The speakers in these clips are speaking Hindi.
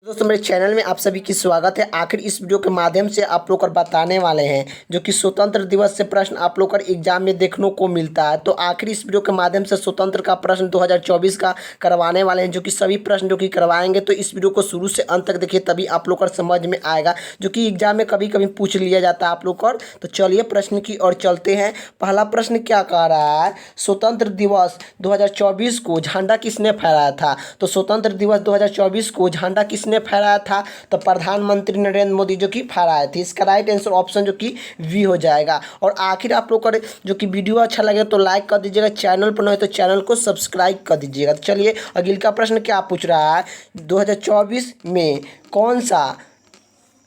दोस्तों मेरे चैनल में आप सभी की स्वागत है। आखिर इस वीडियो के माध्यम से आप लोग को बताने वाले हैं जो कि स्वतंत्र दिवस से प्रश्न आप लोग का एग्जाम में देखने को मिलता है। तो आखिर इस वीडियो के माध्यम से स्वतंत्र का प्रश्न 2024 का करवाने वाले हैं, जो कि सभी प्रश्न जो कि करवाएंगे। तो इस वीडियो को शुरू से अंत तक देखिए, तभी आप लोग का समझ में आएगा, जो कि एग्जाम में कभी कभी पूछ लिया जाता है आप लोग का। तो चलिए प्रश्न की ओर चलते हैं। पहला प्रश्न क्या कह रहा है, स्वतंत्र दिवस 2024 को झंडा किसने फहराया था। तो स्वतंत्र दिवस 2024 को झंडा किसने फहराया था, तो प्रधानमंत्री नरेंद्र मोदी जो कि फहराए थे। इसका राइट आंसर ऑप्शन जो कि वी हो जाएगा। और आखिर आप लोग का जो कि वीडियो अच्छा लगे तो लाइक कर दीजिएगा, चैनल पर नए तो चैनल को सब्सक्राइब कर दीजिएगा। तो चलिए अगले का प्रश्न क्या पूछ रहा है, 2024 में कौन सा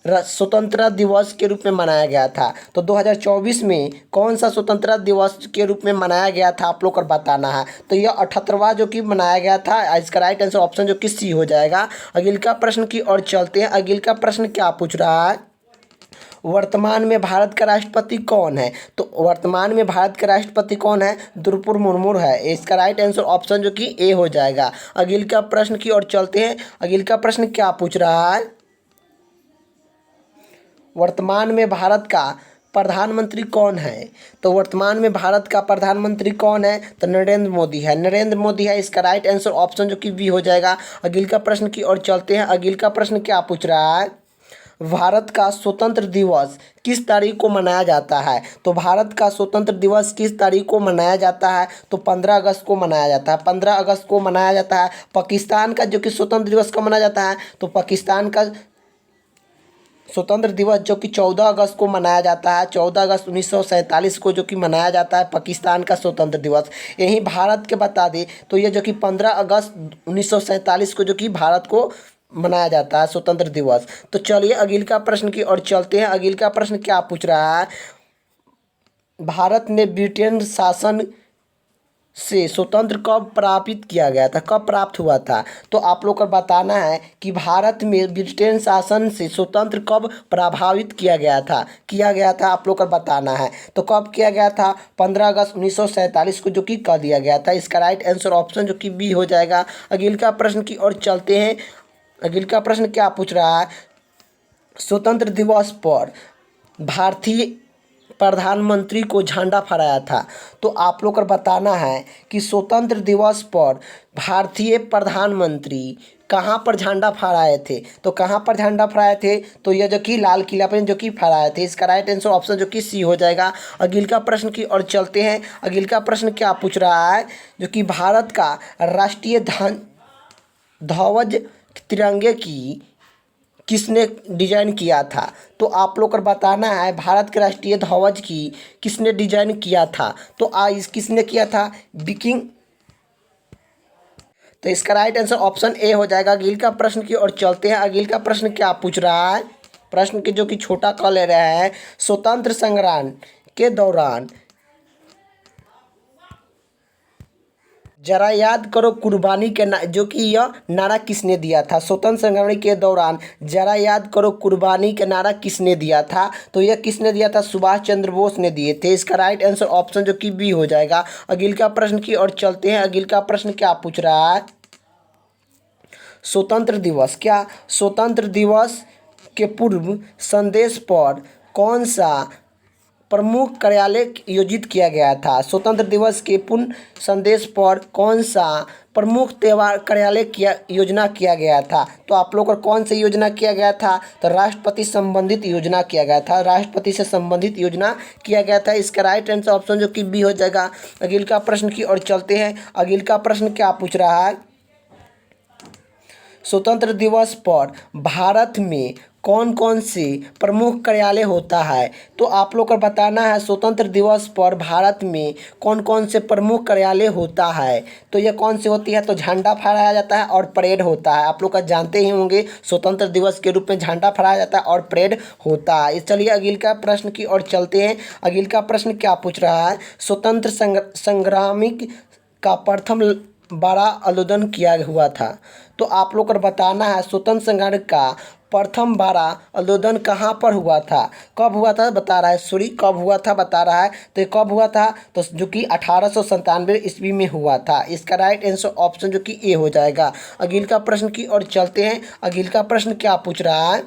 स्वतंत्रता दिवस के रूप में मनाया गया था। तो 2024 में कौन सा स्वतंत्रता दिवस के रूप में मनाया गया था आप लोग को बताना है। तो यह 78वां जो कि मनाया गया था। इसका राइट आंसर ऑप्शन जो कि सी हो जाएगा। अगले का प्रश्न की ओर चलते हैं। अगले का प्रश्न क्या पूछ रहा है, वर्तमान में भारत का राष्ट्रपति कौन है। तो वर्तमान में भारत का राष्ट्रपति कौन है, द्रौपदी मुर्मू है। इसका राइट आंसर ऑप्शन जो कि ए हो जाएगा। अगले का प्रश्न की ओर चलते हैं। अगले का प्रश्न क्या पूछ रहा है, वर्तमान में भारत का प्रधानमंत्री कौन है। तो वर्तमान में भारत का प्रधानमंत्री कौन है, तो नरेंद्र मोदी है। नरेंद्र मोदी है। इसका राइट आंसर ऑप्शन जो कि बी हो जाएगा। अगले का प्रश्न की ओर चलते हैं। अगले का प्रश्न क्या पूछ रहा है, भारत का स्वतंत्र दिवस किस तारीख को मनाया जाता है। तो भारत का स्वतंत्र दिवस किस तारीख को मनाया जाता है, तो 15 अगस्त को मनाया जाता है। 15 अगस्त को मनाया जाता है। पाकिस्तान का जो कि स्वतंत्र दिवस कब मनाया जाता है, तो पाकिस्तान का स्वतंत्र दिवस जो कि 14 अगस्त को मनाया जाता है। 14 अगस्त 1947 को जो कि मनाया जाता है पाकिस्तान का स्वतंत्र दिवस। यही भारत के बता दें तो ये जो कि 15 अगस्त 1947 को जो कि भारत को मनाया जाता है स्वतंत्र दिवस। तो चलिए अगले का प्रश्न की ओर चलते हैं। अगले का प्रश्न क्या पूछ रहा है, भारत ने ब्रिटेन शासन से स्वतंत्र कब प्राप्त किया गया था, कब प्राप्त हुआ था। तो आप लोग को बताना है कि भारत में ब्रिटेन शासन से स्वतंत्र कब प्रभावित किया गया था आप लोग को बताना है। तो कब किया गया था, 15 अगस्त 1947 को जो कि कर दिया गया था। इसका राइट आंसर ऑप्शन जो कि बी हो जाएगा। अगले का प्रश्न की ओर चलते हैं। अगले का प्रश्न क्या पूछ रहा है, स्वतंत्र दिवस पर भारतीय प्रधानमंत्री को झंडा फहराया था। तो आप लोग को बताना है कि स्वतंत्र दिवस पर भारतीय प्रधानमंत्री कहाँ पर झंडा फहराए थे। तो कहाँ पर झंडा फहराए थे, तो यह जो कि लाल किला पर जो कि फहराए थे। इसका राइट आंसर ऑप्शन जो कि सी हो जाएगा। अगले का प्रश्न की ओर चलते हैं। अगले का प्रश्न क्या पूछ रहा है, जो कि भारत का राष्ट्रीय ध्वज तिरंगे की किसने डिजाइन किया था। तो आप लोग को बताना है भारत के राष्ट्रीय ध्वज की किसने डिजाइन किया था। तो किसने किया था, बिकिंग। तो इसका राइट आंसर ऑप्शन ए हो जाएगा। अगले का प्रश्न की ओर चलते हैं। अगले का प्रश्न क्या पूछ रहा है, प्रश्न के जो कि छोटा क ले रहे हैं, स्वतंत्र संग्राम के दौरान जरा याद करो कुर्बानी के जो कि यह नारा किसने दिया था। स्वतंत्र संग्राम के दौरान जरा याद करो कुर्बानी के नारा किसने दिया था। तो यह किसने दिया था, सुभाष चंद्र बोस ने दिए थे। इसका राइट आंसर ऑप्शन जो कि बी हो जाएगा। अगले का प्रश्न की ओर चलते हैं। अगले का प्रश्न क्या पूछ रहा है, स्वतंत्र दिवस के पूर्व संदेश पर कौन सा प्रमुख कार्यालय योजित किया गया था। स्वतंत्र दिवस के पूर्ण संदेश पर कौन सा प्रमुख त्योहार कार्यालय योजना किया गया था। तो आप लोग को कौन सी योजना किया गया था, तो राष्ट्रपति संबंधित योजना किया गया था। राष्ट्रपति से संबंधित योजना किया गया था। इसका राइट आंसर ऑप्शन जो कि बी हो जाएगा। अगले का प्रश्न की ओर चलते हैं। अगले का प्रश्न क्या पूछ रहा है, स्वतंत्र दिवस पर भारत में कौन कौन से प्रमुख कार्यालय होता है। तो आप लोग को बताना है स्वतंत्र दिवस पर भारत में कौन कौन से प्रमुख कार्यालय होता है। तो ये कौन सी होती है, तो झंडा फहराया जाता है और परेड होता है। आप लोग का जानते ही होंगे स्वतंत्र दिवस के रूप में झंडा फहराया जाता है और परेड होता है। चलिए अगले का प्रश्न की ओर चलते हैं। अगले का प्रश्न क्या पूछ रहा है, स्वतंत्र संग्रामिक का प्रथम बड़ा आंदोलन किया हुआ था। तो आप लोग को बताना है स्वतंत्र संग्राम का प्रथम बारा आंदोलन कहाँ पर हुआ था? कब हुआ था बता रहा है, सॉरी कब हुआ था बता रहा है। तो ये कब हुआ था? तो जो कि 1897 ईस्वी में हुआ था। इसका राइट आंसर ऑप्शन जो कि ए हो जाएगा। अगले का प्रश्न की ओर चलते हैं। अगले का प्रश्न क्या पूछ रहा है?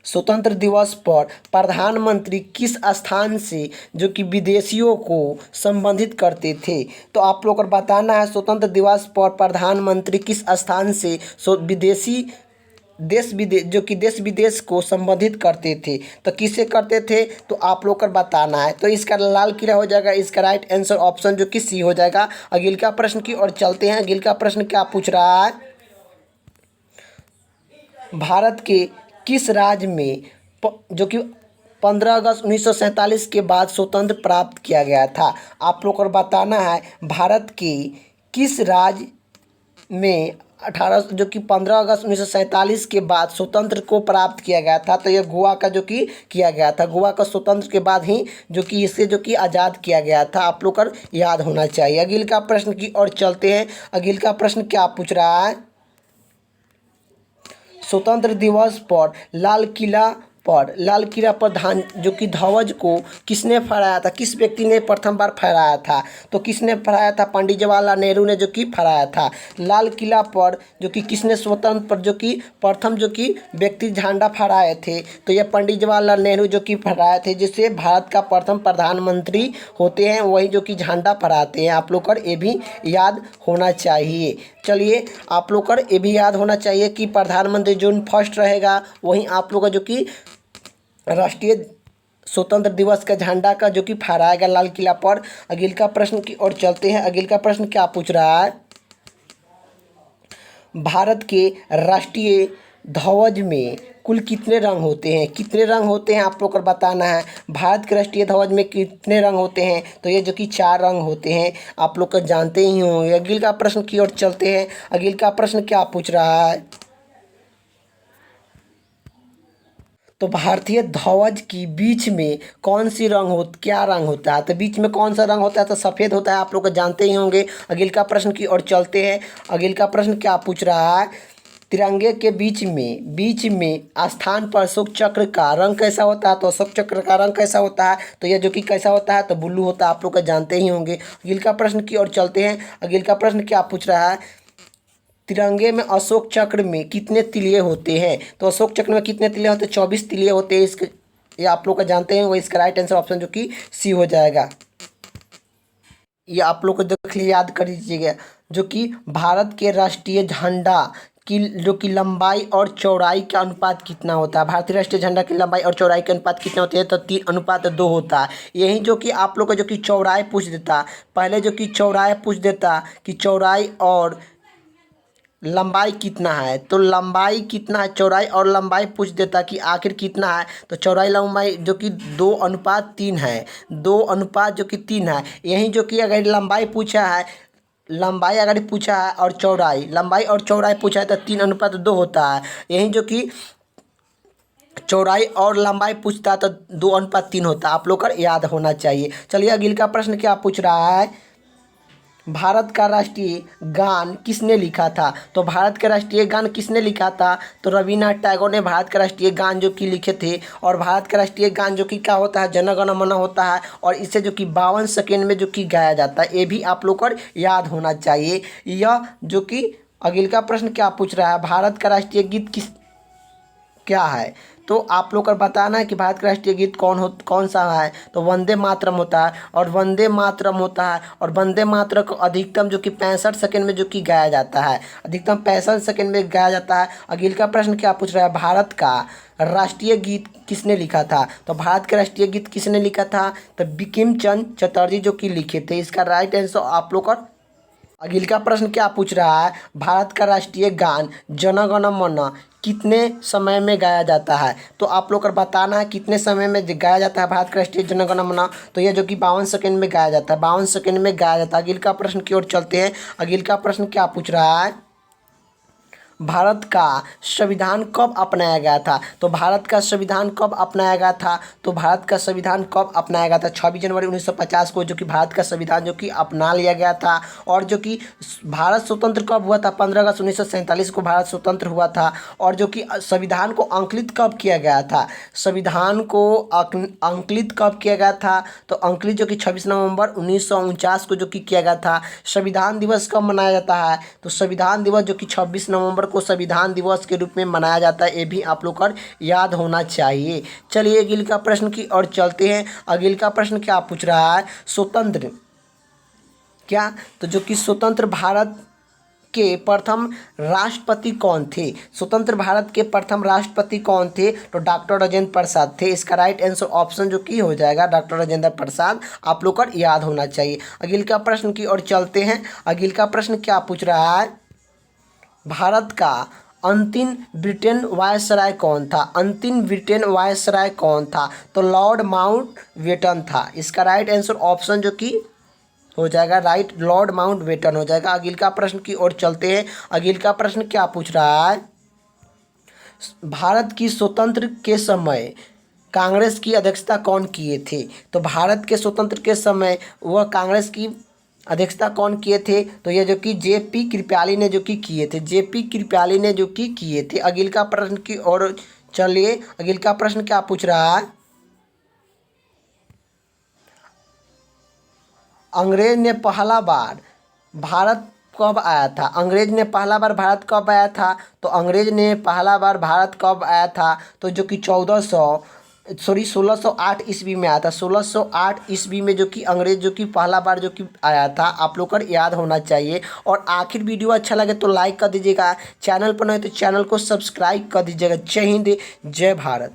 स्वतंत्र दिवस पर प्रधानमंत्री किस स्थान से जो कि विदेशियों को संबोधित करते थे? तो आप लोग को बताना है स्वतंत्र दिवस पर प्रधानमंत्री किस स्थान से विदेशी देश विदेश को संबोधित करते थे। तो किसे करते थे? तो आप लोग को बताना है। तो इसका लाल किला हो जाएगा। इसका राइट आंसर ऑप्शन जो कि सी हो जाएगा। अगले का प्रश्न की ओर चलते हैं। अगले का प्रश्न क्या पूछ रहा है? भारत के किस राज्य में जो कि 15 अगस्त 1947 के बाद स्वतंत्र प्राप्त किया गया था? आप लोग को बताना है भारत के किस राज्य में 15 अगस्त 1947 के बाद स्वतंत्र को प्राप्त किया गया था? तो यह गोवा का जो कि किया गया था। गोवा का स्वतंत्र के बाद ही जो कि इसे जो कि आज़ाद किया गया था। आप लोग को याद होना चाहिए। अगले का प्रश्न की ओर चलते हैं। अगले का प्रश्न क्या पूछ रहा है? स्वतंत्र दिवस पर लाल किला पर जो कि ध्वज को किसने फहराया था? किस व्यक्ति ने प्रथम बार फहराया था? तो किसने फहराया था? पंडित जवाहरलाल नेहरू ने जो कि फहराया था। लाल किला पर जो कि किसने स्वतंत्र पर जो कि प्रथम जो कि व्यक्ति झंडा फहराए थे? तो ये पंडित जवाहरलाल नेहरू जो कि फहराए थे, जिससे भारत का प्रथम प्रधानमंत्री होते हैं वही जो कि झंडा फहराते हैं। आप लोग को ये भी याद होना चाहिए। चलिए आप लोग को ये भी याद होना चाहिए कि प्रधानमंत्री जो फर्स्ट रहेगा वहीं आप लोग का जो कि राष्ट्रीय स्वतंत्र दिवस का झंडा का जो कि फहराएगा लाल किला पर। अगले का प्रश्न की ओर चलते हैं। अगले का प्रश्न क्या पूछ रहा है? भारत के राष्ट्रीय ध्वज में कुल कितने रंग होते हैं? कितने रंग होते हैं आप लोग को बताना है। भारत के राष्ट्रीय ध्वज में कितने रंग होते हैं? तो ये जो कि 4 रंग होते हैं। आप लोग को जानते ही होंगे। अगले का प्रश्न की ओर चलते हैं। अगले का प्रश्न क्या पूछ रहा है? तो भारतीय ध्वज की बीच में क्या रंग होता है? तो बीच में कौन सा रंग होता है? तो सफ़ेद होता है। आप लोग जानते ही होंगे। अगले का प्रश्न की ओर चलते हैं। अगले का प्रश्न क्या पूछ रहा है? तिरंगे के बीच में स्थान पर अशोक चक्र का रंग कैसा होता है? तो अशोक चक्र का रंग कैसा होता है? तो यह जो कि कैसा होता है? तो ब्लू होता है। आप लोग जानते ही होंगे। अगले का प्रश्न की ओर चलते हैं। अगले का प्रश्न क्या पूछ रहा है? तिरंगे में अशोक चक्र में कितने तिलिये होते हैं? तो अशोक चक्र में कितने तिलिये होते हैं? 24 तिलिये होते हैं। इसके ये आप लोग का जानते हैं। वो इसका राइट आंसर ऑप्शन जो कि सी हो जाएगा। ये आप लोग को देख लिए याद कर लीजिएगा। जो कि भारत के राष्ट्रीय झंडा की जो कि लंबाई और चौड़ाई का अनुपात कितना होता है? भारतीय राष्ट्रीय झंडा की लंबाई और चौड़ाई के अनुपात कितने होते हैं? तो 3:2 होता है। यही जो कि आप लोग को जो कि चौड़ाई पूछ देता, पहले जो कि चौड़ाई पूछ देता कि चौड़ाई और लंबाई कितना है। तो लंबाई कितना है, चौड़ाई और लंबाई पूछ देता कि आखिर कितना है। तो चौड़ाई लंबाई जो कि 2:3 है। 2:3 जो कि 3 है। यही जो कि अगर लंबाई पूछा है, लंबाई अगर पूछा है और लंबाई और चौड़ाई पूछा है तो 3:2 होता है। यही जो कि चौड़ाई और लंबाई पूछता है तो 2:3 होता है। आप लोग का याद होना चाहिए। चलिए अगले का प्रश्न क्या पूछ रहा है? भारत का राष्ट्रीय गान किसने लिखा था? तो भारत का राष्ट्रीय गान किसने लिखा था? तो रविन्द्रनाथ टैगोर ने भारत का राष्ट्रीय गान जो कि लिखे थे। और भारत का राष्ट्रीय गान जो कि क्या होता है? जन गण मन होता है। और इसे जो कि 52 सेकेंड में जो कि गाया जाता है। ये भी आप लोग को याद होना चाहिए। यह जो कि अगले का प्रश्न क्या पूछ रहा है? भारत का राष्ट्रीय गीत क्या है? तो आप लोग को बताना है कि भारत का राष्ट्रीय गीत कौन सा है? तो वंदे मातरम होता है। और वंदे मातरम होता है। और वंदे मातरम को अधिकतम जो कि 65 सेकेंड में जो कि गाया जाता है। अधिकतम 65 सेकेंड में गाया जाता है। अगले का प्रश्न क्या पूछ रहा है? भारत का राष्ट्रीय गीत किसने लिखा था? तो भारत का राष्ट्रीय गीत किसने लिखा था? तो बंकिम चंद्र चटर्जी जो कि लिखे थे। इसका राइट आंसर आप लोग का। अगले का प्रश्न क्या पूछ रहा है? भारत का राष्ट्रीय गान जन गण मन कितने समय में गाया जाता है? तो आप लोग को बताना है कितने समय में गाया जाता है भारत का राष्ट्रीय जन गण मन। तो यह जो कि 52 सेकेंड में गाया जाता है। 52 सेकेंड में गाया जाता है। अगले का प्रश्न की ओर चलते हैं। अगले का प्रश्न क्या पूछ रहा है? भारत का संविधान कब अपनाया गया था? तो भारत का संविधान कब अपनाया गया था? तो भारत का संविधान कब अपनाया गया था? 26 जनवरी 1950 को जो कि भारत का संविधान जो कि अपना लिया गया था। और जो कि भारत स्वतंत्र कब हुआ था? 15 अगस्त 1947 को भारत स्वतंत्र हुआ था। और जो कि संविधान को अंकित कब किया गया था? संविधान को अंकित कब किया गया था? तो अंकित जो कि 26 नवंबर 1949 को जो कि किया गया था। संविधान दिवस कब मनाया जाता है? तो संविधान दिवस जो कि 26 नवंबर को संविधान दिवस के रूप में मनाया जाता है। ये भी आप लोग को याद होना चाहिए। चलिए अगले का प्रश्न की ओर चलते हैं। अगले का प्रश्न क्या पूछ रहा है? स्वतंत्र क्या? तो जो कि स्वतंत्र भारत के प्रथम राष्ट्रपति कौन थे? स्वतंत्र भारत के प्रथम राष्ट्रपति कौन थे? तो डॉक्टर राजेंद्र प्रसाद थे। इसका राइट आंसर ऑप्शन जो कि हो जाएगा डॉक्टर राजेंद्र प्रसाद। आप लोग को याद होना चाहिए। अगले का प्रश्न की ओर चलते हैं। अगले का प्रश्न क्या पूछ रहा है? भारत का अंतिम ब्रिटेन वायसराय कौन था? अंतिम ब्रिटेन वायसराय कौन था? तो लॉर्ड माउंटबेटन था। इसका राइट आंसर ऑप्शन जो कि हो जाएगा राइट लॉर्ड माउंटबेटन हो जाएगा। अगले का प्रश्न की ओर चलते हैं। अगले का प्रश्न क्या पूछ रहा है? भारत की स्वतंत्र के समय कांग्रेस की अध्यक्षता कौन किए थे? तो भारत के स्वतंत्र के समय वह कांग्रेस की अध्यक्षता कौन किए थे? तो ये जो कि जेपी कृपलानी ने जो कि किए थे। जेपी कृपलानी ने जो कि किए थे। अगले का प्रश्न की ओर चलिए। अगले का प्रश्न क्या पूछ रहा है? अंग्रेज ने पहला बार भारत कब आया था? अंग्रेज ने पहला बार भारत कब आया था? तो अंग्रेज ने पहला बार भारत कब आया था? तो जो कि 1608 ईस्वी में आया था। 1608 ईस्वी में जो कि अंग्रेज जो कि पहला बार जो कि आया था। आप लोग को याद होना चाहिए। और आखिर वीडियो अच्छा लगे तो लाइक कर दीजिएगा। चैनल पर नहीं तो चैनल को सब्सक्राइब कर दीजिएगा। जय हिंद, जय भारत।